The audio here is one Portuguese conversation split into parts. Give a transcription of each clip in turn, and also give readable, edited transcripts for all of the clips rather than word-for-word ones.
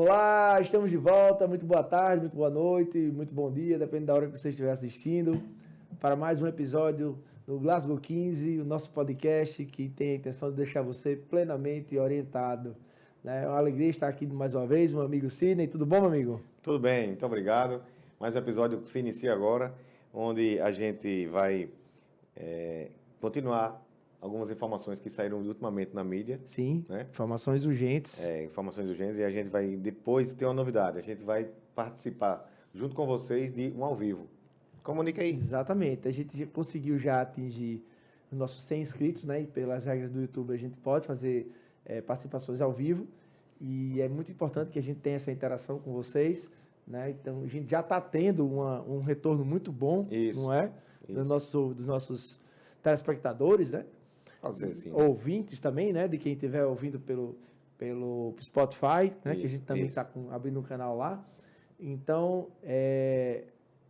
Olá, estamos de volta. Muito boa tarde, muito boa noite, muito bom dia, depende da hora que você estiver assistindo, para mais um episódio do Glasgow 15, o nosso podcast que tem a intenção de deixar você plenamente orientado. É uma alegria estar aqui mais uma vez, meu amigo Sidney. Tudo bom, meu amigo? Tudo bem, muito obrigado. Mais um episódio se inicia agora, onde a gente vai continuar algumas informações que saíram ultimamente na mídia, Sim, né? informações urgentes. Informações urgentes, e a gente vai depois ter uma novidade. A gente vai participar junto com vocês de um ao vivo. Comunica aí. Exatamente. A gente conseguiu já atingir os nossos 100 inscritos, né? E pelas regras do YouTube a gente pode fazer participações ao vivo. E é muito importante que a gente tenha essa interação com vocês, né? Então a gente já está tendo um retorno muito bom, Isso, não é? Dos nossos telespectadores, né? Fazer assim, né? Ouvintes também, né? De quem estiver ouvindo pelo Spotify, né? Que a gente também está abrindo um canal lá. Então,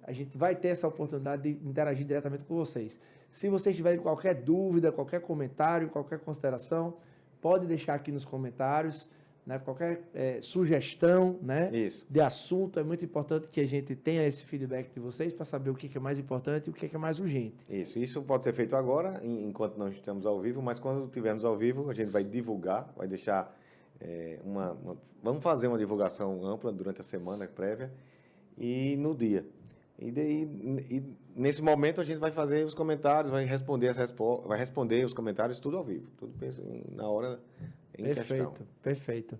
a gente vai ter essa oportunidade de interagir diretamente com vocês. Se vocês tiverem qualquer dúvida, qualquer comentário, qualquer consideração, pode deixar aqui nos comentários, né? Qualquer sugestão, né? De assunto. É muito importante que a gente tenha esse feedback de vocês para saber o que é mais importante e o que é mais urgente. Isso pode ser feito agora, enquanto não estamos ao vivo, mas quando estivermos ao vivo, a gente vai divulgar, vai deixar vamos fazer uma divulgação ampla durante a semana prévia e no dia. E nesse momento a gente vai fazer os comentários, vai responder os comentários tudo ao vivo, tudo na hora em questão. Perfeito.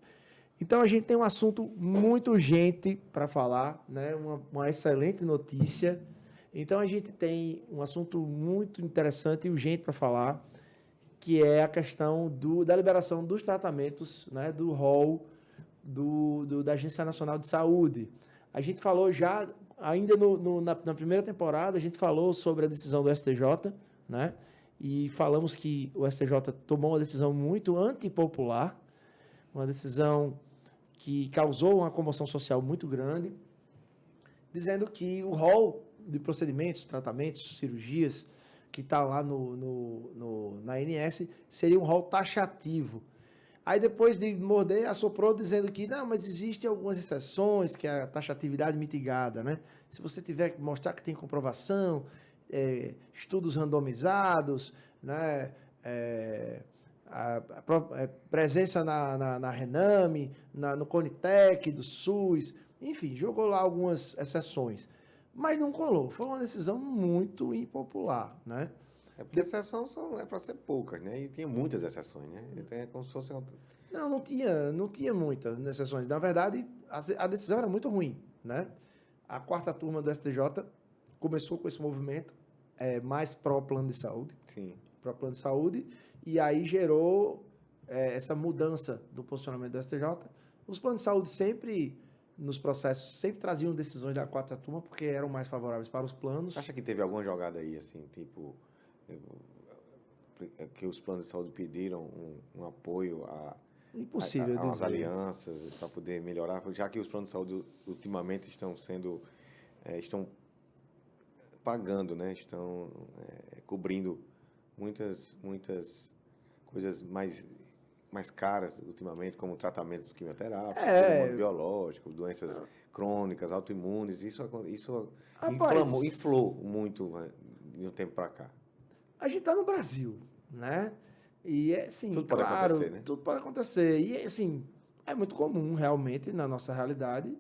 Então a gente tem um assunto muito urgente para falar, né? Uma excelente notícia. Então a gente tem um assunto muito interessante e urgente para falar, que é a questão da liberação dos tratamentos, né? Do rol da Agência Nacional de Saúde. A gente falou já, ainda na primeira temporada, a gente falou sobre a decisão do STJ, né? E falamos que o STJ tomou uma decisão muito antipopular, uma decisão que causou uma comoção social muito grande, dizendo que o rol de procedimentos, tratamentos, cirurgias, que está lá na ANS, seria um rol taxativo. Aí depois de morder, assoprou dizendo que não, mas existem algumas exceções, que é a taxatividade mitigada, né? Se você tiver que mostrar que tem comprovação, estudos randomizados, né? A presença na Rename, no Conitec, do SUS, enfim, jogou lá algumas exceções. Mas não colou. Foi uma decisão muito impopular, né? É porque exceções é para ser poucas, né? E tinha muitas exceções, né? Então é como se fosse uma... Não tinha muitas exceções. Na verdade, a decisão era muito ruim, né? A quarta turma do STJ começou com esse movimento mais pró-plano de saúde. Sim. Pró-plano de saúde, e aí gerou essa mudança do posicionamento do STJ. Os planos de saúde sempre, nos processos, sempre traziam decisões da quarta turma porque eram mais favoráveis para os planos. Acha que teve alguma jogada aí, assim, tipo... que os planos de saúde pediram um apoio às alianças para poder melhorar, já que os planos de saúde ultimamente estão pagando, né? Estão cobrindo muitas coisas mais caras ultimamente, como tratamentos quimioterápicos, biológicos, doenças crônicas, autoimunes. Isso inflou muito de um tempo para cá. A gente está no Brasil, né? E assim, tudo pode acontecer, né? Tudo pode acontecer. E assim, é muito comum realmente na nossa realidade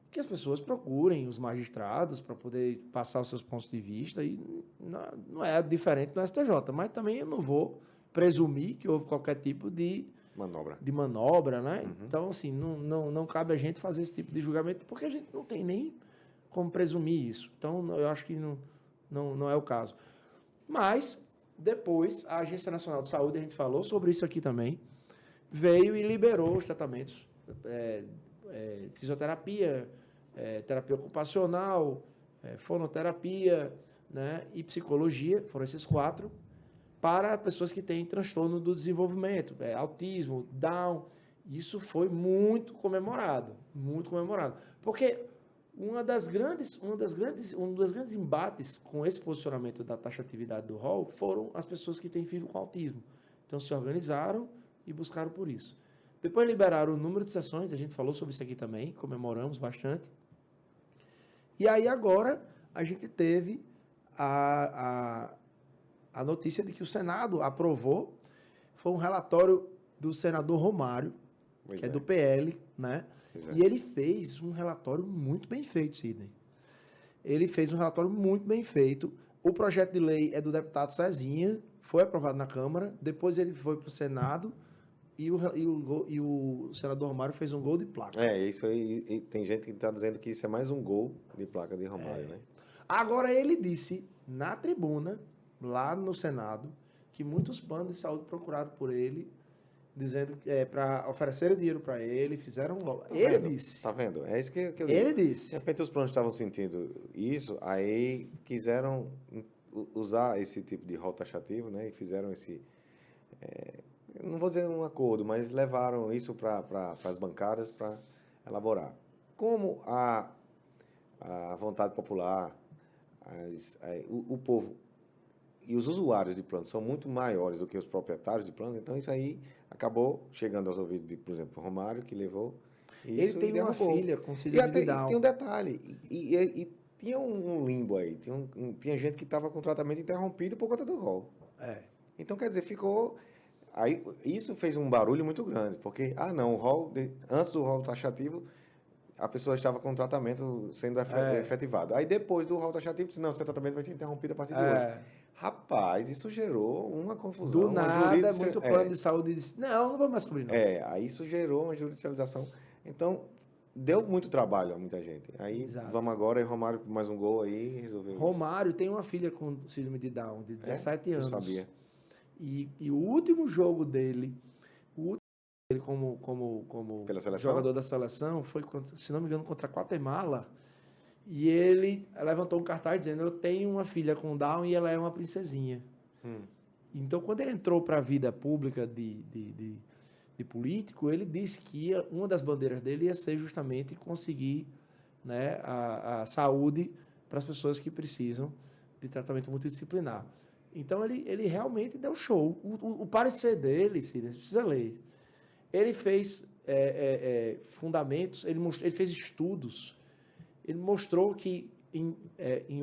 que as pessoas procurem os magistrados para poder passar os seus pontos de vista, e não é diferente no STJ, mas também eu não vou presumir que houve qualquer tipo de manobra, né? Uhum. Então, assim, não cabe a gente fazer esse tipo de julgamento, porque a gente não tem nem como presumir isso. Então, eu acho que não é o caso. Mas, depois, a Agência Nacional de Saúde, a gente falou sobre isso aqui também, veio e liberou os tratamentos, fisioterapia, terapia ocupacional, fonoterapia, né, e psicologia, foram esses 4, para pessoas que têm transtorno do desenvolvimento, autismo, Down. Isso foi muito comemorado, porque um dos grandes embates com esse posicionamento da taxatividade do rol foram as pessoas que têm filho com autismo. Então se organizaram e buscaram por isso. Depois liberaram o número de sessões, a gente falou sobre isso aqui também, comemoramos bastante. E aí agora a gente teve a notícia de que o Senado aprovou, foi um relatório do senador Romário, Pois que é do PL, né? Pois é. E ele fez um relatório muito bem feito, Sidney. Ele fez um relatório muito bem feito. O projeto de lei é do deputado Cezinha, foi aprovado na Câmara, depois ele foi para o Senado e o senador Romário fez um gol de placa. Isso aí. E tem gente que está dizendo que isso é mais um gol de placa de Romário, né? Agora, ele disse na tribuna, lá no Senado, que muitos planos de saúde procuraram por ele, dizendo que para oferecer dinheiro para ele, fizeram logo. Ele disse. Tá vendo? É isso que eu digo. Ele De disse. repente os planos estavam sentindo isso, aí quiseram usar esse tipo de rol taxativo, né? E fizeram esse, não vou dizer um acordo, mas levaram isso para as bancadas para elaborar. Como a vontade popular, o povo e os usuários de plano são muito maiores do que os proprietários de plano, então isso aí acabou chegando aos ouvidos de, por exemplo, Romário, que levou isso. Ele tem e uma derrubou. filha com E síndrome até de Down. tem um detalhe, e tinha um limbo aí, tinha gente que estava com tratamento interrompido por conta do rol. Então, quer dizer, ficou... Aí, isso fez um barulho muito grande, porque, não, antes do rol taxativo, a pessoa estava com o tratamento sendo efetivado. Aí, depois do rol taxativo, disse, não, seu tratamento vai ser interrompido a partir de hoje. Rapaz, isso gerou uma confusão. Do nada, muito plano de saúde disse, não vou mais cobrir, não. Aí isso gerou uma judicialização. Então, deu muito trabalho a muita gente. Aí, vamos agora, e Romário, mais um gol aí, resolveu Romário tem uma filha com síndrome de Down, de 17 anos. Eu sabia. E o último jogo dele, como jogador da seleção, foi, se não me engano, contra a Guatemala. E ele levantou um cartaz dizendo, eu tenho uma filha com Down e ela é uma princesinha. Então, quando ele entrou para a vida pública de político, ele disse que uma das bandeiras dele ia ser justamente conseguir, né, a saúde para as pessoas que precisam de tratamento multidisciplinar. Então, ele realmente deu show. O parecer dele, Sidney, você precisa ler. Ele fez fundamentos, ele fez estudos. Ele mostrou que em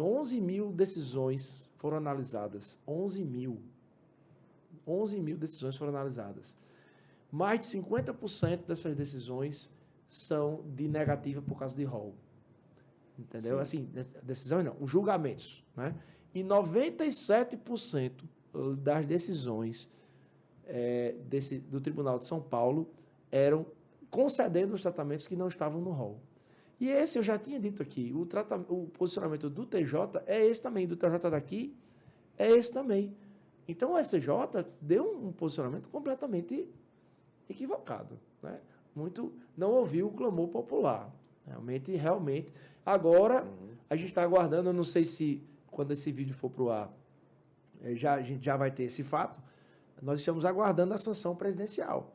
11 mil decisões foram analisadas. 11 mil decisões foram analisadas. Mais de 50% dessas decisões são de negativa por causa de rol. Entendeu? Sim. Assim, decisões não, os julgamentos, né? E 97% das decisões do Tribunal de São Paulo eram concedendo os tratamentos que não estavam no rol. E esse eu já tinha dito aqui, o posicionamento do TJ é esse também, do TJ daqui é esse também. Então o STJ deu um posicionamento completamente equivocado, né? Não ouviu o clamor popular. Realmente. Agora, a gente está aguardando, eu não sei se quando esse vídeo for para o ar, a gente já vai ter esse fato, nós estamos aguardando a sanção presidencial.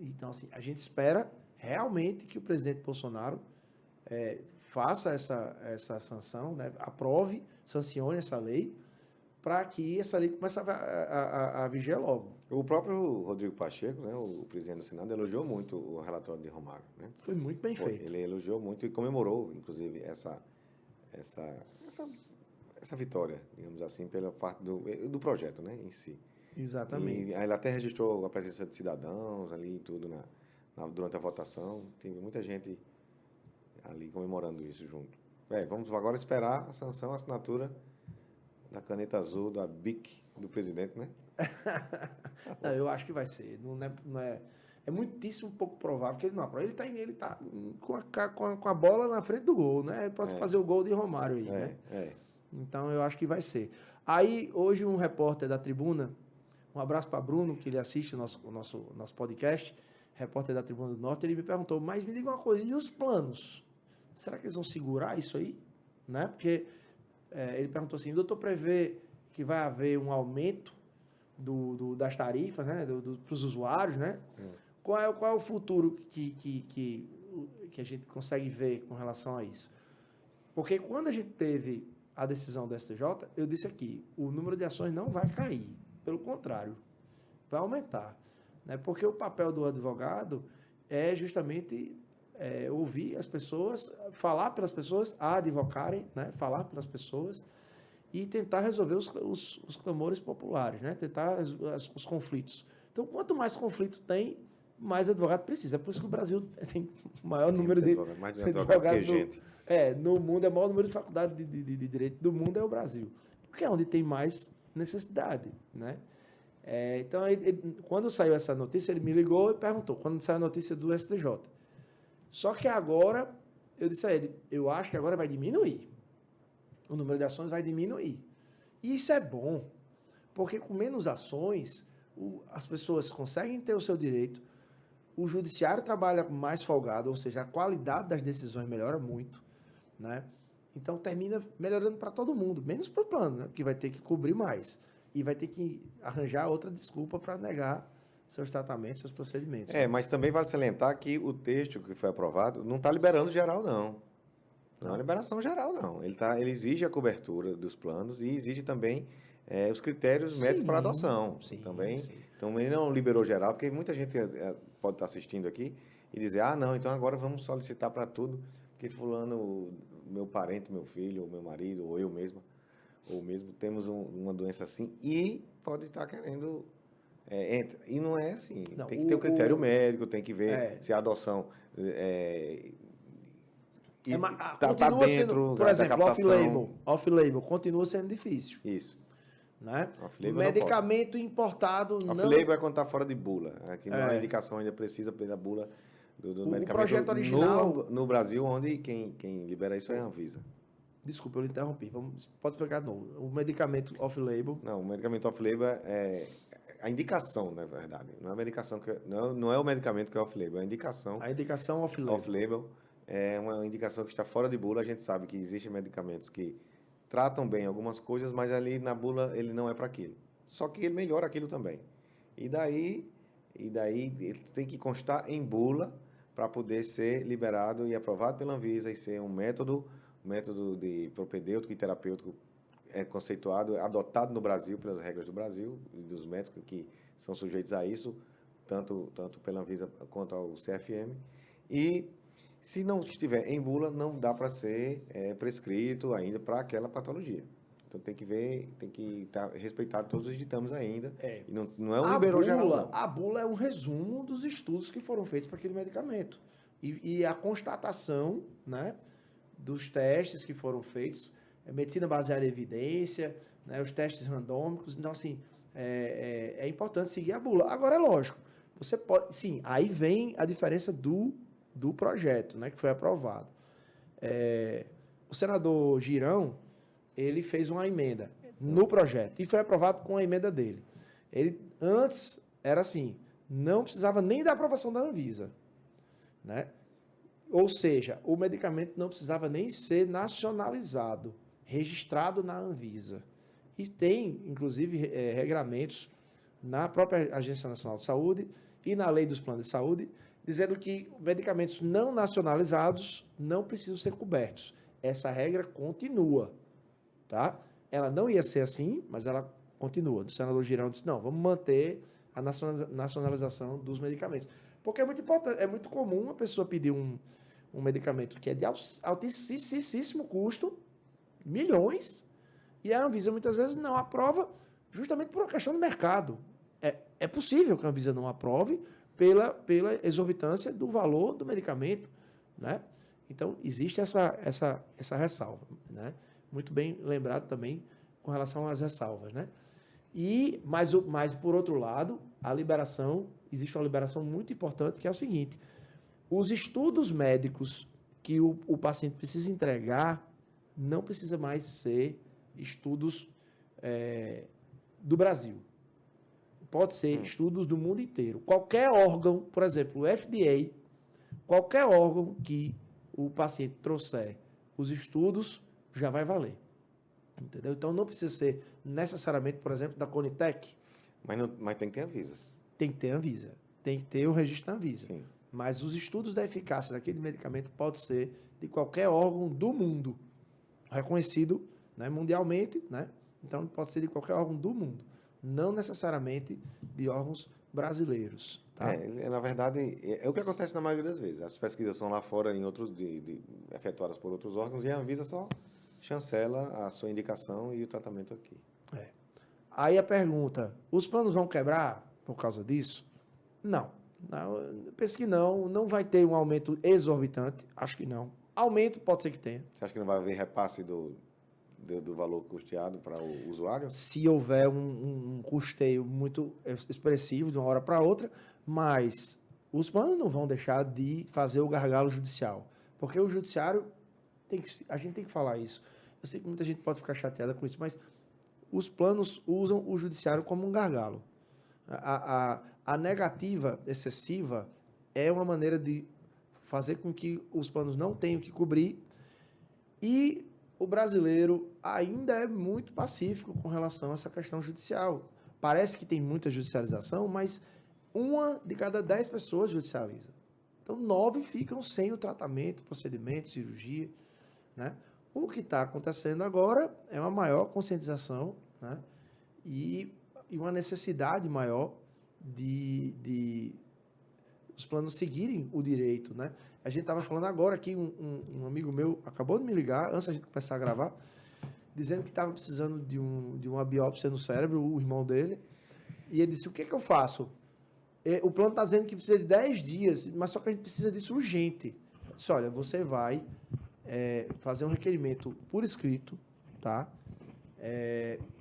Então, assim, a gente espera realmente que o presidente Bolsonaro faça essa sanção, né, aprove, sancione essa lei, para que essa lei comece a vigiar logo. O próprio Rodrigo Pacheco, né, o presidente do Senado, elogiou muito o relatório de Romário, né? Foi muito bem feito. Ele elogiou muito e comemorou, inclusive, essa vitória, digamos assim, pela parte do projeto, né, em si. Exatamente. E ele até registrou a presença de cidadãos ali e tudo durante a votação. Teve muita gente ali comemorando isso junto. Vamos agora esperar a sanção, a assinatura da caneta azul, da BIC do presidente, né? Não, eu acho que vai ser. Não é muitíssimo pouco provável que ele não aprove. Ele tá com a bola na frente do gol, né? Ele pode fazer o gol de Romário aí, né? Então, eu acho que vai ser. Aí, hoje, um repórter da Tribuna, um abraço para Bruno, que ele assiste o nosso podcast, repórter da Tribuna do Norte, ele me perguntou, mas me diga uma coisa, e os planos? Será que eles vão segurar isso aí? Né? Porque ele perguntou assim, o doutor prevê que vai haver um aumento das tarifas, né? Para os usuários, né? Qual é o futuro que a gente consegue ver com relação a isso? Porque quando a gente teve a decisão do STJ, eu disse aqui, o número de ações não vai cair. Pelo contrário, vai aumentar. né? Porque o papel do advogado é justamente ouvir as pessoas, falar pelas pessoas, advocarem, né? Falar pelas pessoas e tentar resolver os clamores populares, né? Tentar os conflitos. Então, quanto mais conflito tem, mais advogado precisa. É por isso que o Brasil tem o maior número de mais de advogado que advogados gente. no mundo, é o maior número de faculdades de direito do mundo é o Brasil. Porque é onde tem mais necessidade, né? Então, quando saiu essa notícia, ele me ligou e perguntou, quando saiu a notícia do STJ. Só que agora, eu disse a ele, eu acho que agora vai diminuir. O número de ações vai diminuir. E isso é bom, porque com menos ações, as pessoas conseguem ter o seu direito, o judiciário trabalha mais folgado, ou seja, a qualidade das decisões melhora muito, né? Então, termina melhorando para todo mundo, menos para o plano, né? Que vai ter que cobrir mais. E vai ter que arranjar outra desculpa para negar seus tratamentos, seus procedimentos. Mas também vale salientar que o texto que foi aprovado não está liberando geral, não. Não é liberação geral, não. Ele exige a cobertura dos planos e exige também os critérios médicos para adoção. Também. Sim. Então, ele não liberou geral, porque muita gente pode estar assistindo aqui e dizer, não, então agora vamos solicitar para tudo, porque fulano, meu parente, meu filho, ou meu marido, ou eu mesma, ou mesmo temos uma doença assim, e pode estar querendo... entra. E não é assim. Não, tem que ter o critério médico, tem que ver se a adoção continua dentro sendo, por exemplo, off-label continua sendo difícil. Isso. Né? O medicamento importado off-label é quando está fora de bula. Aqui não é indicação, ainda precisa da bula do medicamento. O projeto original... No Brasil, onde quem libera isso é a Anvisa. Desculpa, eu interrompi. Pode explicar de novo. O medicamento off-label... Não, o medicamento off-label é a indicação, na verdade. Não é a medicação não é o medicamento que é off-label, é a indicação. A indicação off-label. Off-label é uma indicação que está fora de bula. A gente sabe que existem medicamentos que tratam bem algumas coisas, mas ali na bula ele não é para aquilo. Só que ele melhora aquilo também. E daí ele tem que constar em bula para poder ser liberado e aprovado pela Anvisa e ser um método de propedêutico e terapêutico conceituado, adotado no Brasil pelas regras do Brasil e dos médicos que são sujeitos a isso, tanto pela Anvisa quanto ao CFM. E se não estiver em bula, não dá para ser prescrito ainda para aquela patologia. Então tem que ver, tem que estar respeitado todos os ditames ainda. E não é um liberou geral, não. A bula é um resumo dos estudos que foram feitos para aquele medicamento. E a constatação, né, dos testes que foram feitos, medicina baseada em evidência, né, os testes randômicos. Então, assim, é importante seguir a bula. Agora, é lógico, você pode... Sim, aí vem a diferença do projeto, né, que foi aprovado. O senador Girão, ele fez uma emenda no projeto e foi aprovado com a emenda dele. Ele, antes, era assim, não precisava nem da aprovação da Anvisa, né? Ou seja, o medicamento não precisava nem ser nacionalizado, registrado na Anvisa. E tem, inclusive, regramentos na própria Agência Nacional de Saúde e na Lei dos Planos de Saúde, dizendo que medicamentos não nacionalizados não precisam ser cobertos. Essa regra continua, tá? Ela não ia ser assim, mas ela continua. O senador Girão disse, não, vamos manter a nacionalização dos medicamentos. Porque é muito importante, é muito comum uma pessoa pedir um medicamento que é de altíssimo custo, milhões, e a Anvisa muitas vezes não aprova justamente por uma questão de mercado. É possível que a Anvisa não aprove pela exorbitância do valor do medicamento, né? Então, existe essa ressalva, né? Muito bem lembrado também com relação às ressalvas, né? Mas, por outro lado, existe uma liberação muito importante, que é o seguinte: os estudos médicos que o paciente precisa entregar não precisa mais ser estudos do Brasil. Pode ser estudos do mundo inteiro. Qualquer órgão, por exemplo, o FDA, qualquer órgão que o paciente trouxer os estudos, já vai valer. Entendeu? Então, não precisa ser necessariamente, por exemplo, da Conitec. Mas tem que ter Anvisa. Tem que ter Anvisa. Tem que ter o registro da Anvisa. Sim. Mas os estudos da eficácia daquele medicamento pode ser de qualquer órgão do mundo, reconhecido, né, mundialmente, né? Então, pode ser de qualquer órgão do mundo. Não necessariamente de órgãos brasileiros. Tá? Na verdade, é o que acontece na maioria das vezes. As pesquisas são lá fora, em outros, efetuadas por outros órgãos, e a Anvisa só chancela a sua indicação e o tratamento aqui. Aí a pergunta, os planos vão quebrar por causa disso? Não. Eu penso que não vai ter um aumento exorbitante, acho que não. Aumento pode ser que tenha. Você acha que não vai haver repasse do valor custeado para o usuário? Se houver um custeio muito expressivo de uma hora para outra, mas os planos não vão deixar de fazer o gargalo judicial. Porque o judiciário, a gente tem que falar isso. Eu sei que muita gente pode ficar chateada com isso, mas os planos usam o judiciário como um gargalo. A negativa excessiva é uma maneira de fazer com que os planos não tenham que cobrir, e o brasileiro ainda é muito pacífico com relação a essa questão judicial. Parece que tem muita judicialização, mas 1 de cada 10 pessoas judicializa. Então, 9 ficam sem o tratamento, procedimento, cirurgia, né? O que está acontecendo agora é uma maior conscientização, né? E uma necessidade maior de os planos seguirem o direito, né? A gente estava falando agora aqui, um amigo meu acabou de me ligar, antes da gente começar a gravar, dizendo que estava precisando de uma biópsia no cérebro, o irmão dele, e ele disse, o que eu faço? O plano está dizendo que precisa de 10 dias, mas só que a gente precisa disso urgente. Eu disse, olha, você vai fazer um requerimento por escrito, tá?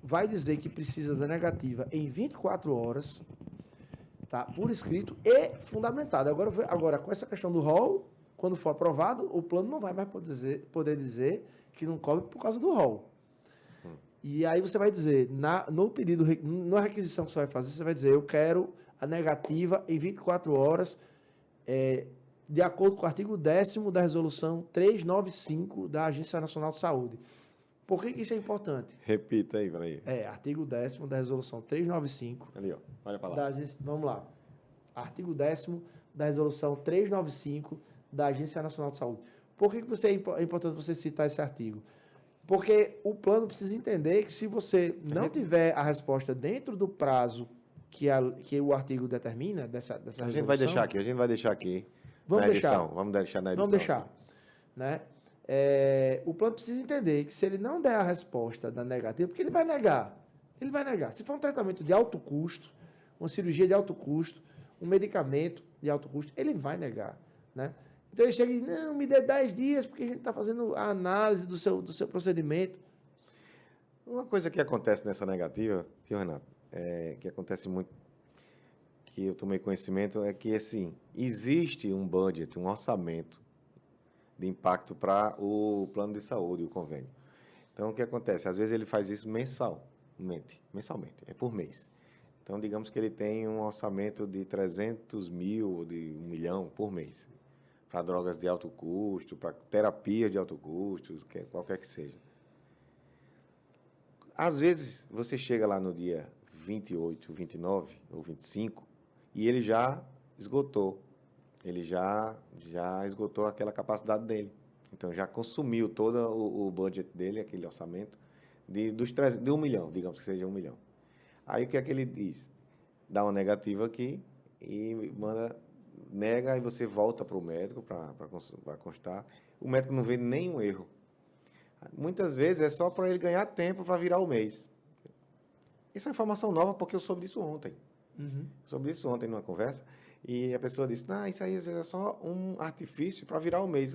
Vai dizer que precisa da negativa em 24 horas, tá? Por escrito e fundamentado. Agora, com essa questão do rol, quando for aprovado, o plano não vai mais poder dizer que não cobre por causa do rol. E aí você vai dizer, no pedido, na requisição que você vai fazer, você vai dizer, eu quero a negativa em 24 horas, de acordo com o artigo 10º da resolução 395 da Agência Nacional de Saúde. Por que isso é importante? Repita aí, peraí. Artigo 10º da resolução 395. Ali, ó. Olha para lá. Vamos lá. Artigo 10º da resolução 395 da Agência Nacional de Saúde. Por que é importante você citar esse artigo? Porque o plano precisa entender que se você não tiver a resposta dentro do prazo que o artigo determina, dessa resolução... A gente vai deixar aqui. Vamos deixar. Vamos deixar na edição. Vamos deixar. Né? O plano precisa entender que se ele não der a resposta da negativa, porque ele vai negar. Se for um tratamento de alto custo, uma cirurgia de alto custo, um medicamento de alto custo, ele vai negar. Né? Então ele chega e diz, não, me dê 10 dias, porque a gente está fazendo a análise do seu procedimento. Uma coisa que acontece nessa negativa, viu, Renato? Que acontece muito, que eu tomei conhecimento, é que, assim, existe um budget, um orçamento de impacto para o plano de saúde, o convênio. Então, o que acontece? Às vezes ele faz isso mensalmente, é por mês. Então, digamos que ele tem um orçamento de 300 mil ou de 1 milhão por mês, para drogas de alto custo, para terapia de alto custo, qualquer que seja. Às vezes, você chega lá no dia 28, 29 ou 25 e ele já esgotou. Ele já esgotou aquela capacidade dele. Então, já consumiu todo o budget dele, aquele orçamento, de 1 milhão, digamos que seja 1 milhão. Aí, o que é que ele diz? Dá uma negativa aqui e nega, e você volta para o médico para constar. O médico não vê nenhum erro. Muitas vezes é só para ele ganhar tempo para virar o mês. Isso é informação nova, porque eu soube disso ontem. Sobre isso ontem numa conversa. E a pessoa disse, isso aí às vezes é só um artifício para virar o mês.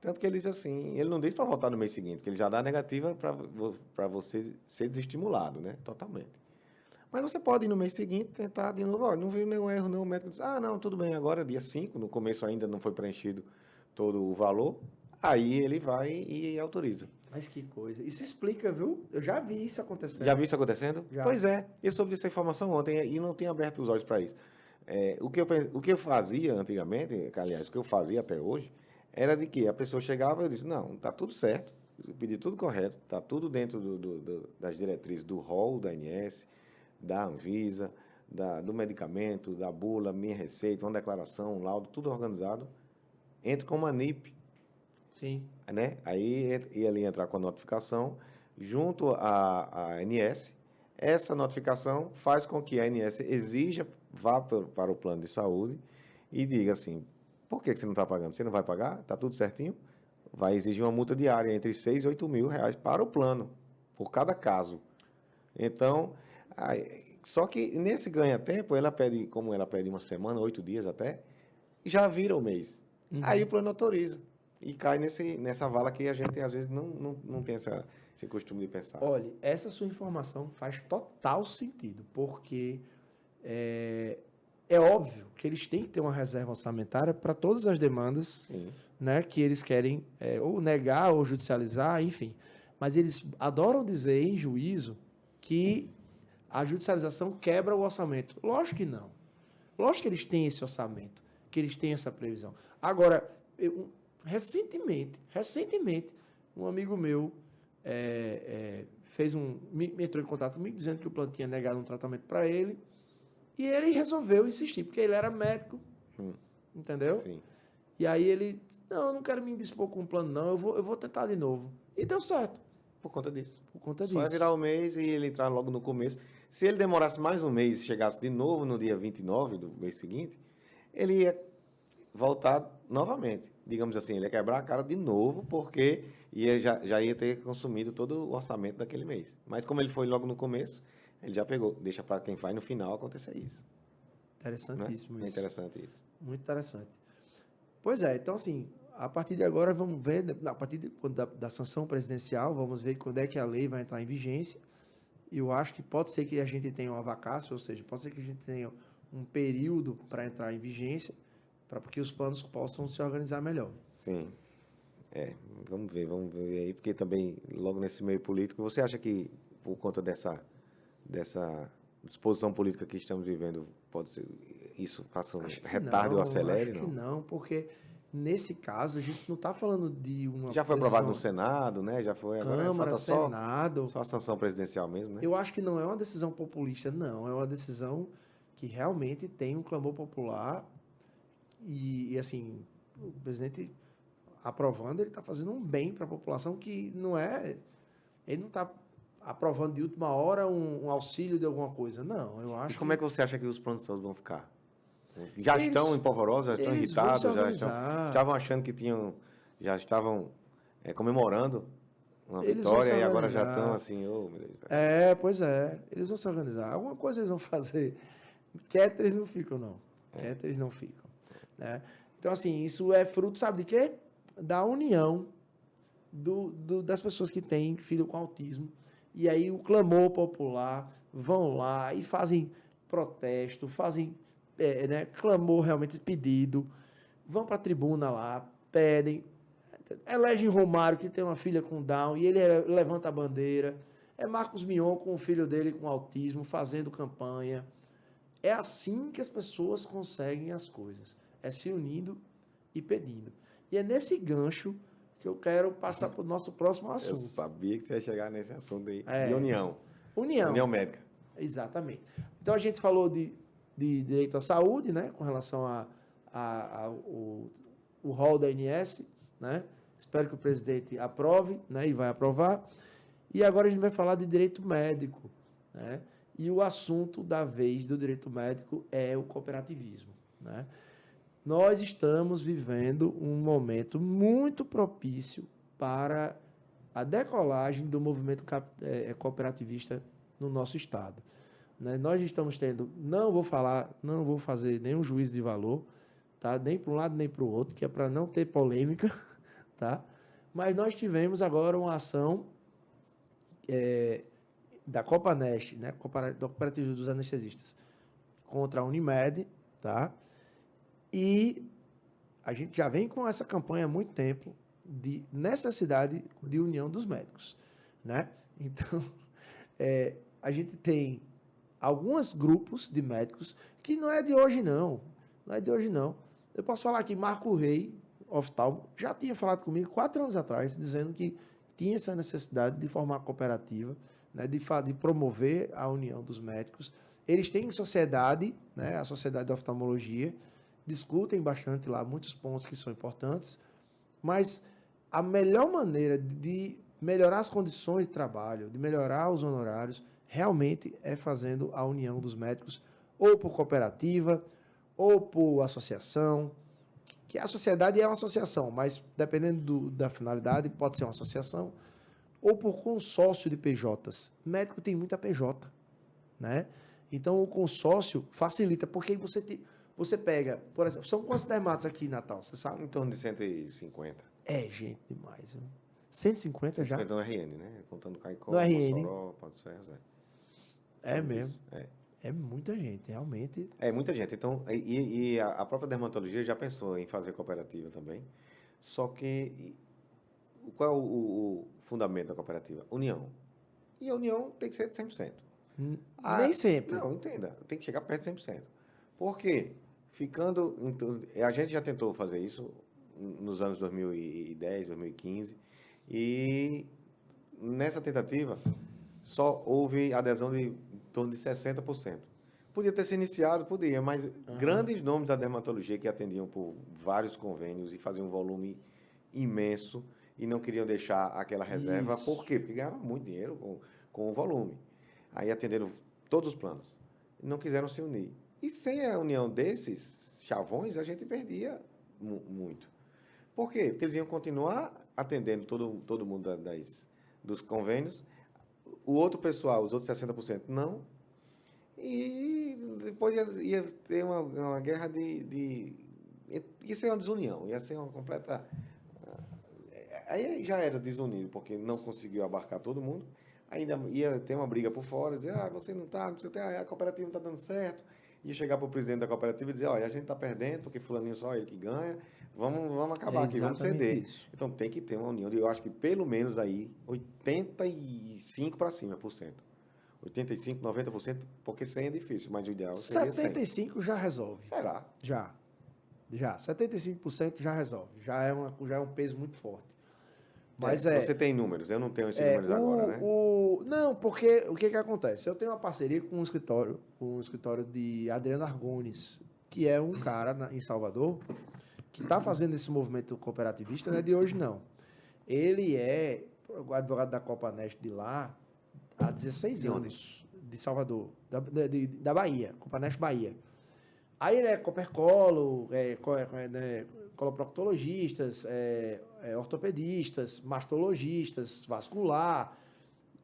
Tanto que ele diz assim, ele não diz para voltar no mês seguinte, porque ele já dá negativa para você ser desestimulado, né? Totalmente. Mas você pode ir no mês seguinte tentar de novo. Olha, não veio nenhum erro, não. O médico diz, não, tudo bem, agora é dia 5, no começo ainda não foi preenchido todo o valor. Aí ele vai e autoriza. Mas que coisa. Isso explica, viu? Eu já vi isso acontecendo. Já viu isso acontecendo? Já. Pois é. Eu soube dessa informação ontem e não tinha aberto os olhos para isso. O que eu fazia antigamente, aliás, o que eu fazia até hoje, era de que a pessoa chegava e eu disse, não, está tudo certo, eu pedi tudo correto, está tudo dentro das diretrizes do rol, da ANS, da Anvisa, do medicamento, da bula, minha receita, uma declaração, um laudo, tudo organizado. Entra com uma NIP. Sim. Né? Aí ia ali entrar com a notificação, junto à ANS, Essa notificação faz com que a ANS exija, vá para o plano de saúde e diga assim, por que você não está pagando? Você não vai pagar? Está tudo certinho? Vai exigir uma multa diária entre 6 e 8 mil reais para o plano, por cada caso. Então, só que nesse ganha-tempo, como ela pede uma semana, 8 dias até, já vira o mês. Aí o plano autoriza. E cai nessa vala que a gente, às vezes, não tem esse costume de pensar. Olha, essa sua informação faz total sentido, porque é óbvio que eles têm que ter uma reserva orçamentária para todas as demandas, Sim. né, que eles querem ou negar ou judicializar, enfim. Mas eles adoram dizer em juízo que a judicialização quebra o orçamento. Lógico que não. Lógico que eles têm esse orçamento, que eles têm essa previsão. Agora, recentemente, um amigo meu me entrou em contato comigo dizendo que o plano tinha negado um tratamento para ele e ele resolveu insistir, porque ele era médico, entendeu? Sim. E aí ele, não, eu não quero me indispor com o plano não, eu vou tentar de novo. E deu certo. Por conta disso. Por conta Só disso. virar o mês e ele entrar logo no começo. Se ele demorasse mais um mês e chegasse de novo no dia 29 do mês seguinte, ele ia voltar novamente. Digamos assim, ele ia quebrar a cara de novo, porque já ia ter consumido todo o orçamento daquele mês. Mas como ele foi logo no começo, ele já pegou. Deixa para quem vai no final acontecer isso. Interessantíssimo É isso. interessante isso. Muito interessante. Pois é, então assim, a partir de agora vamos ver, a partir da sanção presidencial, vamos ver quando é que a lei vai entrar em vigência. E eu acho que pode ser que a gente tenha uma vacácio, ou seja, pode ser que a gente tenha um período para entrar em vigência, para que os planos possam se organizar melhor. Sim. Vamos ver aí, porque também, logo nesse meio político, você acha que, por conta dessa disposição política que estamos vivendo, pode ser isso faça um retardo ou acelere? Acho que não, porque nesse caso a gente não está falando de uma já foi aprovado no Senado, né? Já foi, agora Câmara, falta Senado. só a sanção presidencial mesmo, né? Eu acho que não é uma decisão populista, não. É uma decisão que realmente tem um clamor popular e assim, o presidente aprovando, ele está fazendo um bem para a população que não é... Ele não está aprovando de última hora um auxílio de alguma coisa. Não, eu acho E como é que você acha que os planos de saúde vão ficar? Já Eles- estão empolvorosos, já estão eles vão irritados, se organizar. estavam achando que já estavam comemorando uma Eles vão vitória se e agora já organizar. estão assim, oh, meu Deus. Pois é. Eles vão se organizar. Alguma coisa eles vão fazer. Quietos eles não ficam, não. Quietos eles não ficam. Né? Então, assim, isso é fruto, sabe de quê? Da união das pessoas que têm filho com autismo. E aí o clamor popular vão lá e fazem protesto, fazem clamor realmente pedido, vão para a tribuna lá, pedem, elegem Romário, que tem uma filha com Down, e ele levanta a bandeira. É Marcos Mion com o filho dele com autismo, fazendo campanha. É assim que as pessoas conseguem as coisas. É se unindo e pedindo. E é nesse gancho que eu quero passar para o nosso próximo Eu assunto. sabia que você ia chegar nesse assunto aí, de união. União. União médica. Exatamente. Então, a gente falou de direito à saúde, né, com relação o rol da ANS, né? Espero que o presidente aprove, né, e vai aprovar. E agora a gente vai falar de direito médico, né? E o assunto da vez do direito médico é o cooperativismo, né? Nós estamos vivendo um momento muito propício para a decolagem do movimento cooperativista no nosso estado. Né? Nós estamos tendo, não vou fazer nenhum juízo de valor, tá? Nem para um lado nem para o outro, que é para não ter polêmica, tá? Mas nós tivemos agora uma ação da Copanest, né? Do Cooperativo dos Anestesistas, contra a Unimed, tá? E a gente já vem com essa campanha há muito tempo de necessidade de união dos médicos, né? Então, a gente tem alguns grupos de médicos que não é de hoje, não. Não é de hoje, não. Eu posso falar que Marco Rei, oftalmo, já tinha falado comigo 4 anos atrás, dizendo que tinha essa necessidade de formar cooperativa, né, de promover a união dos médicos. Eles têm sociedade, né, a Sociedade de Oftalmologia, discutem bastante lá muitos pontos que são importantes, mas a melhor maneira de melhorar as condições de trabalho, de melhorar os honorários, realmente é fazendo a união dos médicos, ou por cooperativa, ou por associação, que a sociedade é uma associação, mas dependendo da finalidade, pode ser uma associação, ou por consórcio de PJs. Médico tem muita PJ, né? Então, o consórcio facilita, porque aí você pega, por exemplo, são quantos dermatos aqui em Natal, você sabe? Em torno de 150. É gente demais, viu? 150 já? 150 no RN, né? Contando Caicó, No RN. Mossoró, Patos Ferros, É Tudo mesmo. isso, é. É muita gente, realmente. É muita gente. Então, e a própria dermatologia já pensou em fazer cooperativa também. Só que qual é o fundamento da cooperativa? União. E a união tem que ser de 100%. Nem sempre. Não, entenda. Tem que chegar perto de 100%. Por quê? A gente já tentou fazer isso nos anos 2010, 2015. E nessa tentativa só houve adesão de em torno de 60%. Podia ter se iniciado, podia, mas grandes nomes da dermatologia que atendiam por vários convênios e faziam um volume imenso e não queriam deixar aquela reserva. Isso. Por quê? Porque ganhavam muito dinheiro com o volume. Aí atenderam todos os planos. Não quiseram se unir. E sem a união desses chavões, a gente perdia muito. Por quê? Porque eles iam continuar atendendo todo mundo dos convênios. O outro pessoal, os outros 60%, não. E depois ia ter uma guerra ia ser uma desunião, ia ser uma completa... Aí já era desunido, porque não conseguiu abarcar todo mundo. Ainda ia ter uma briga por fora, dizer, você não está, não sei o que, a cooperativa não está dando certo. Ia chegar para o presidente da cooperativa e dizer, olha, a gente está perdendo, porque fulaninho só ele que ganha, vamos acabar aqui, vamos ceder. Isso. Então tem que ter uma união, eu acho que pelo menos aí 85 para cima, por cento. 85, 90%, porque 100 é difícil, mas o ideal seria 100. 75 já resolve. Será? Já. 75% já resolve. Já é um peso muito forte. Mas Você tem números, eu não tenho esses números agora, né? Não, porque o que acontece? Eu tenho uma parceria com o escritório de Adriano Argones, que é um cara em Salvador, que está fazendo esse movimento cooperativista, não é de hoje, não. Ele é o advogado da Copa Neste de lá há 16 anos, de Salvador, da Bahia, Copa Neste Bahia. Aí ele é copercolo, coloproctologistas, ortopedistas, mastologistas, vascular,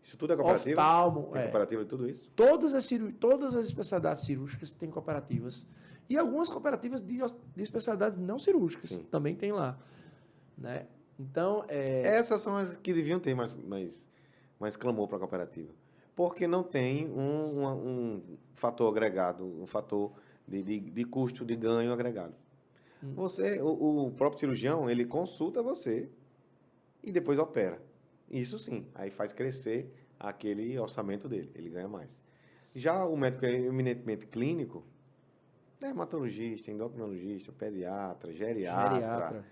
isso tudo é cooperativa? oftalmo. Tem cooperativa de tudo isso? Todas as especialidades cirúrgicas têm cooperativas. E algumas cooperativas de especialidades não cirúrgicas. Sim. Também tem lá. Né? Então, essas são as que deviam ter mais clamor para a cooperativa. Porque não tem um fator agregado, um fator de custo, de ganho agregado. O próprio cirurgião, ele consulta você e depois opera. Isso sim, aí faz crescer aquele orçamento dele, ele ganha mais. Já o médico é eminentemente clínico, dermatologista, endocrinologista, pediatra, geriatra.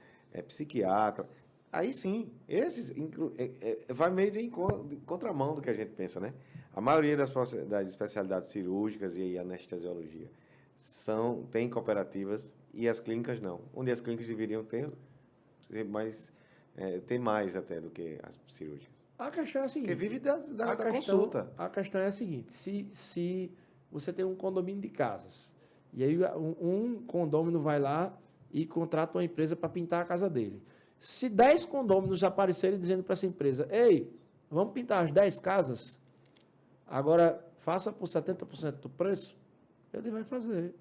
Psiquiatra. Aí sim, esses vai meio de contramão do que a gente pensa, né? A maioria das especialidades cirúrgicas e anestesiologia tem cooperativas e as clínicas não. Onde as clínicas deveriam ter mais até do que as cirúrgicas. A questão é a seguinte. Porque vive da consulta. A questão é a seguinte. Se você tem um condomínio de casas, e aí um condômino vai lá e contrata uma empresa para pintar a casa dele. Se 10 condôminos aparecerem dizendo para essa empresa, ei, vamos pintar as 10 casas, agora faça por 70% do preço, ele vai fazer,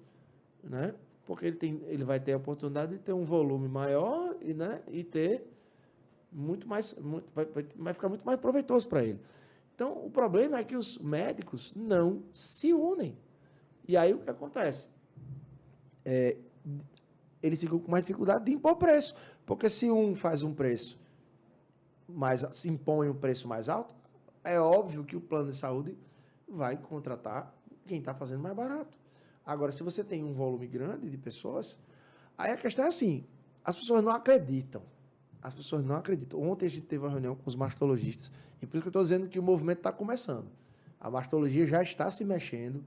né? Porque ele vai ter a oportunidade de ter um volume maior e ter muito mais, vai ficar muito mais proveitoso para ele. Então, o problema é que os médicos não se unem. E aí o que acontece? Eles ficam com mais dificuldade de impor preço. Porque se um faz um preço se impõe um preço mais alto, é óbvio que o plano de saúde vai contratar quem está fazendo mais barato. Agora, se você tem um volume grande de pessoas, aí a questão é assim, as pessoas não acreditam. As pessoas não acreditam. Ontem a gente teve uma reunião com os mastologistas, e por isso que eu estou dizendo que o movimento está começando. A mastologia já está se mexendo.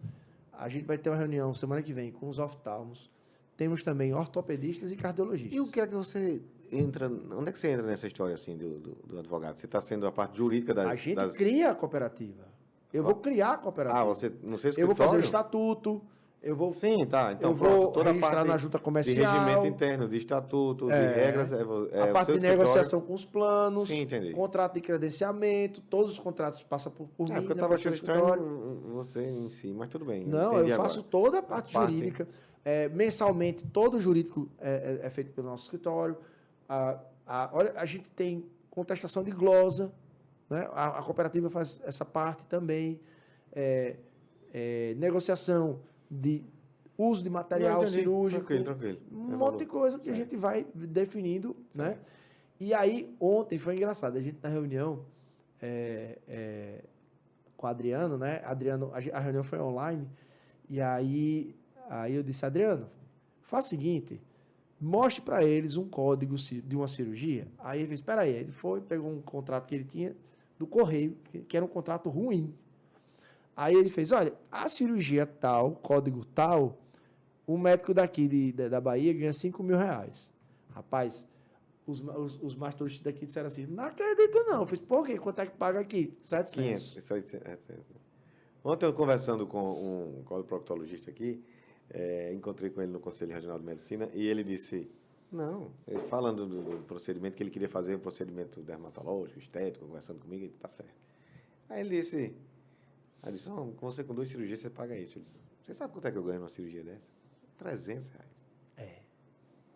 A gente vai ter uma reunião semana que vem com os oftalmos. Temos também ortopedistas e cardiologistas. E o que é que você entra... Onde é que você entra nessa história assim do advogado? Você está sendo a parte jurídica A gente cria a cooperativa. Eu vou criar a cooperativa. você no seu Eu vou fazer o escritório? estatuto, eu vou, Sim, tá. Então, eu vou pronto, toda a registrar parte na junta de comercial, regimento interno, de estatuto, de É. regras, a o parte seu de escritório. negociação com os planos, Sim, entendi. contrato de credenciamento, todos os contratos passam por É, mim, porque eu né, estava pelo achando escritório. estranho você em si, mas tudo bem. Não, eu entendi faço agora. toda a parte parte- jurídica. Mensalmente, todo o jurídico é feito pelo nosso escritório. Olha, a gente tem contestação de glosa, né? A cooperativa faz essa parte também. Negociação de uso de Não, material entendi. cirúrgico. Tranquilo. Um monte de coisa que a gente vai definindo, né? E aí, ontem foi engraçado. A gente na reunião com o Adriano, né? A reunião foi online. E aí eu disse, Adriano, faz o seguinte, mostre para eles um código de uma cirurgia. Aí ele disse, espera aí. Ele foi, pegou um contrato que ele tinha do Correio, que era um contrato ruim. Aí ele fez, olha, a cirurgia tal, código tal, o médico daqui da Bahia ganha 5 mil reais. Rapaz, os mastros daqui disseram assim, não acredito não. Eu fiz, por quê? Quanto é que paga aqui? 700. 500. Ontem eu conversando com um coloproctologista aqui, encontrei com ele no Conselho Regional de Medicina e ele disse, falando do procedimento que ele queria fazer, um procedimento dermatológico, estético, conversando comigo, ele tá certo. Aí ele disse, com você com 2 cirurgias, você paga isso. Ele disse, você sabe quanto é que eu ganho numa cirurgia dessa? 300 reais. Aí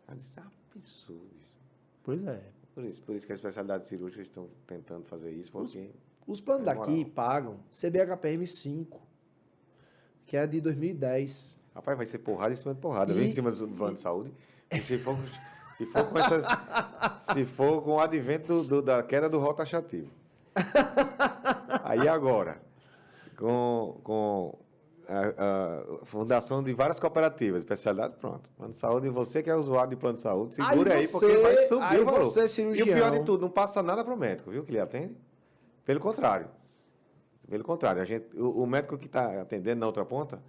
eu disse, absurdo isso. Pois é. Por isso que as especialidades cirúrgicas estão tentando fazer isso, porque... Os planos daqui pagam CBHPM 5, que é de 2010. Rapaz, vai ser porrada em cima de porrada, viu? Em cima do plano de saúde. E se for com essas... se for com o advento da queda do rol taxativo. Aí agora, com a fundação de várias cooperativas, especialidade, pronto. Plano de saúde, você que é usuário de plano de saúde, segura aí porque vai subir o valor. E o pior de tudo, não passa nada para o médico, viu, que lhe atende? Pelo contrário. O médico que está atendendo na outra ponta,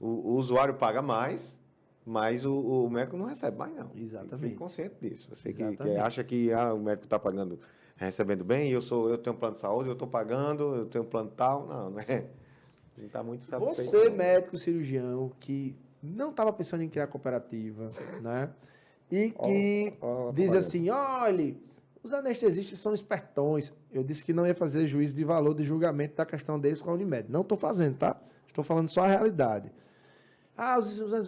o usuário paga mais, mas o médico não recebe mais, não. Exatamente. Fique consciente disso. Você que acha que o médico está pagando, recebendo bem, eu tenho um plano de saúde, eu estou pagando, eu tenho um plano tal. Não, né? Não está muito satisfeito. Você, médico cirurgião, que não estava pensando em criar cooperativa, né? E que diz assim, olha, os anestesistas são espertões. Eu disse que não ia fazer juízo de valor de julgamento da questão deles com a Unimed. Não estou fazendo, tá? Estou falando só a realidade.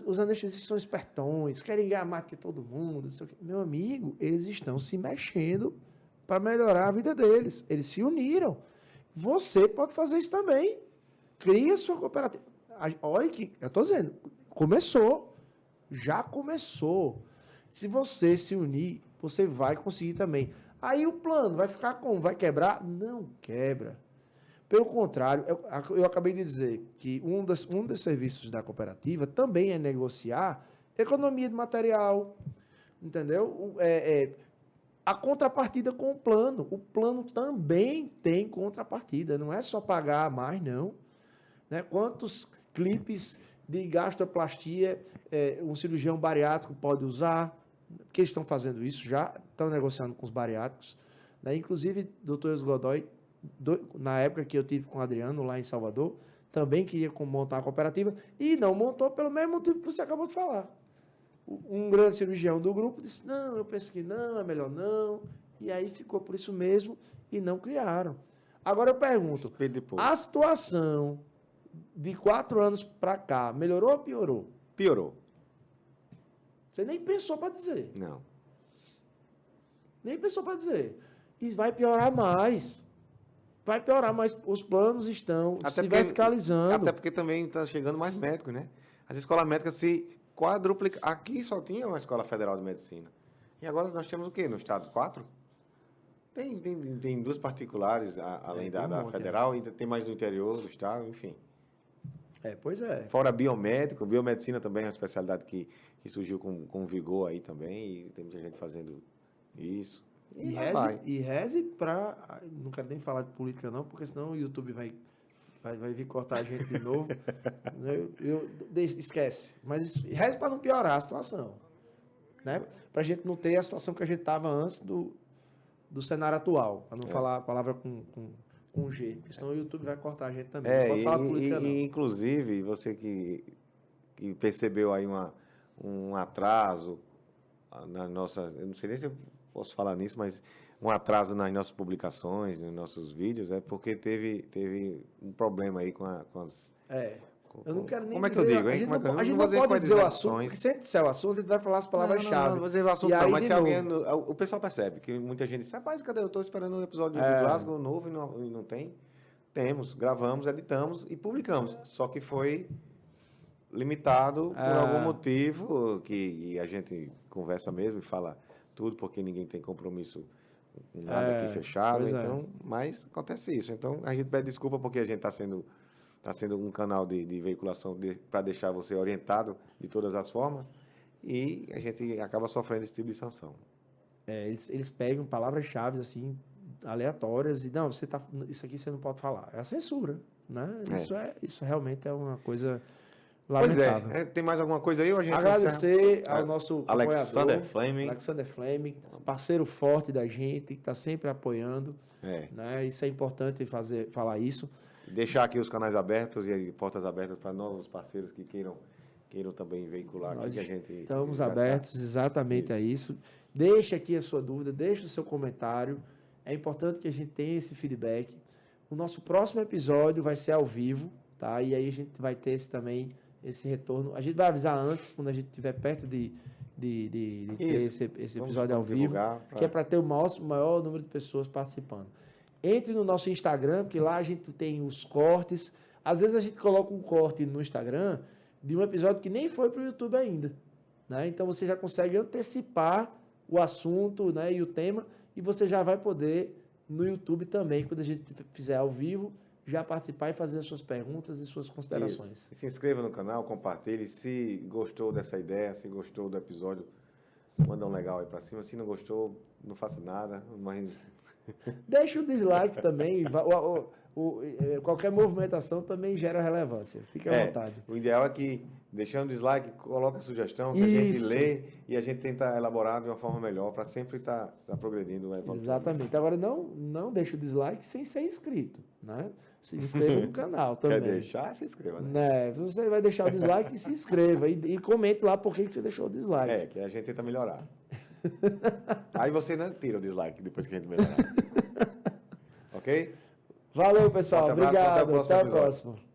Os anestesistas são espertões, querem ganhar mais que todo mundo. Não sei o quê. Meu amigo, eles estão se mexendo para melhorar a vida deles. Eles se uniram. Você pode fazer isso também. Cria sua cooperativa. Olha que, eu estou dizendo, começou. Já começou. Se você se unir, você vai conseguir também. Aí o plano vai ficar como? Vai quebrar? Não quebra. Pelo contrário, eu acabei de dizer que um dos serviços da cooperativa também é negociar economia de material, entendeu? A contrapartida com o plano. O plano também tem contrapartida, não é só pagar mais, não. Né? Quantos clipes de gastroplastia um cirurgião bariátrico pode usar? Porque eles estão fazendo isso já, estão negociando com os bariátricos. Né? Inclusive, doutor Godoy, na época que eu tive com o Adriano lá em Salvador, também queria montar uma cooperativa e não montou pelo mesmo motivo que você acabou de falar. Um grande cirurgião do grupo disse, não, eu penso que não, é melhor não. E aí ficou por isso mesmo e não criaram. Agora eu pergunto, a situação de 4 anos para cá, melhorou ou piorou? Piorou. Você nem pensou para dizer. Não. Nem pensou para dizer. E vai piorar mais. Vai piorar mais. Os planos estão se verticalizando. Até porque também está chegando mais médicos, né? As escolas médicas se quadruplicam. Aqui só tinha uma escola federal de medicina. E agora nós temos o quê? No estado? 4? Tem 2 particulares, além da federal, e tem mais no interior do estado, enfim. Pois é. Fora biomédico, biomedicina também é uma especialidade que surgiu com vigor aí também, e tem muita gente fazendo isso. E reze para... Não quero nem falar de política não, porque senão o YouTube vai vir cortar a gente de novo. Esquece. Mas reze para não piorar a situação. Né? Para a gente não ter a situação que a gente estava antes do cenário atual. Para não falar a palavra com G, porque senão o YouTube vai cortar a gente também. É, Não pode falar política, não. inclusive, você que percebeu aí um atraso na nossa, eu não sei nem se eu posso falar nisso, mas um atraso nas nossas publicações, nos nossos vídeos, é porque teve um problema aí com as... Eu não quero nem Como é que dizer, eu digo, a hein? gente Como é que eu- não, a gente vou não dizer pode quais dizer o as assunto, ações. porque se a gente disser o assunto, a gente vai falar as palavras-chave. Não vou dizer o assunto E não, aí, mas de se alguém... novo, O pessoal percebe que muita gente diz, rapaz, cadê? Eu estou esperando um episódio de É. Glasgow novo e não tem. Temos, gravamos, editamos e publicamos. Só que foi limitado por algum motivo que a gente conversa mesmo e fala tudo, porque ninguém tem compromisso com nada aqui fechado. pois é. Então, mas acontece isso. Então, a gente pede desculpa porque a gente está sendo um canal de veiculação para deixar você orientado de todas as formas e a gente acaba sofrendo esse tipo de sanção. eles pegam palavras-chave assim, aleatórias, e não, isso aqui você não pode falar. É a censura, né? Isso realmente é uma coisa lamentável. Pois é. Tem mais alguma coisa aí ou a gente Agradecer encerra? ao nosso Alexander apoiador, Fleming. Alexander Fleming, parceiro forte da gente, que está sempre apoiando. É. Né? Isso é importante falar isso. Deixar aqui os canais abertos e portas abertas para novos parceiros que queiram também veicular aqui, Nós que a gente estamos já tá- abertos exatamente a isso. Deixe aqui a sua dúvida, deixe o seu comentário. É importante que a gente tenha esse feedback. O nosso próximo episódio vai ser ao vivo, tá? E aí a gente vai ter esse retorno. A gente vai avisar antes, quando a gente estiver perto de ter Isso. esse Vamos episódio ao vivo, divulgar que é para ter o maior número de pessoas participando. Entre no nosso Instagram, porque lá a gente tem os cortes. Às vezes a gente coloca um corte no Instagram de um episódio que nem foi para o YouTube ainda. Né? Então você já consegue antecipar o assunto, né, e o tema, e você já vai poder, no YouTube também, quando a gente fizer ao vivo, já participar e fazer as suas perguntas e suas considerações. Isso. Se inscreva no canal, compartilhe. Se gostou dessa ideia, se gostou do episódio, manda um legal aí para cima. Se não gostou, não faça nada, mas... Deixa o dislike também. Qualquer movimentação também gera relevância. Fique à vontade. O ideal é que, deixando o dislike, coloque a sugestão, que a gente lê e a gente tenta elaborar de uma forma melhor para sempre estar progredindo. Exatamente. Agora, não deixe o dislike sem ser inscrito. Né? Se inscreva no canal também. Quer deixar? Se inscreva. Né? Você vai deixar o dislike e se inscreva. E comente lá por que você deixou o dislike. Que a gente tenta melhorar. Aí você não tira o dislike depois que a gente melhorar. Ok? Valeu, pessoal. Forte abraço, Obrigado. até o próximo Até a episódio. próxima.